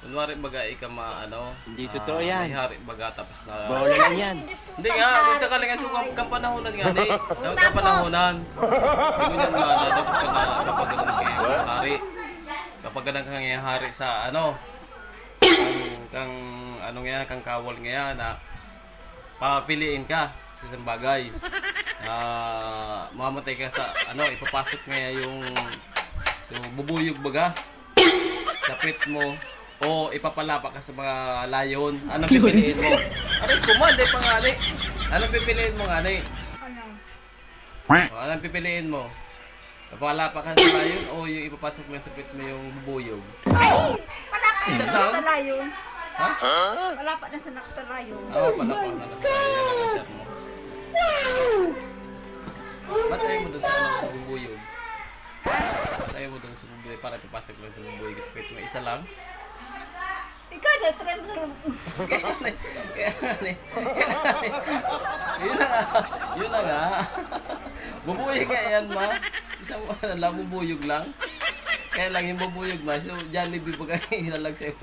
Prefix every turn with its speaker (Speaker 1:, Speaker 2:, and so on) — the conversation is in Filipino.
Speaker 1: Kunwari baga ika
Speaker 2: Hindi totoo yan.
Speaker 1: may hari baga tapos na
Speaker 2: Bawal na lang yan.
Speaker 1: hindi nga, minsan ka lang nga sukang kampanahonan nga ni. Kampanahonan. Hindi ko yan dapat ka na kapag ganun kay hari. Kapag ganun kang hari sa kang kang kawal nga na papiliin ka sa isang bagay. Mamatay ka sa ipapasok nga yung bubuyog baga sa pit mo o ipapalapa ka sa mga layon. Anong pipiliin mo? Aray kumanday pa nga ni. Anong pipiliin mo nga ni? Anong pipiliin mo? Ipapalapa ka sa layon o yung ipapasok mo sa pit mo yung bubuyog?
Speaker 3: Wala pa
Speaker 1: Isa
Speaker 3: na
Speaker 1: lang?
Speaker 3: sa layon.
Speaker 1: Ha?
Speaker 3: Wala pa na sa layon.
Speaker 1: Oo, palapa na lang. Yan ang answer mo. Ba't ayaw mo doon sa bubuyog? Ba't ayaw mo doon sa bubuyog para ipapasok lang sa bubuyog sa pit mo? Isa lang?
Speaker 3: Ikaw na, try mo sa
Speaker 1: Yun na nga. Bubuyog nga yan, ma. Isang lang, bubuyog lang. Kaya lang yung bubuyog, ma. So, Jollibee pa kayo hinalag sa iyo.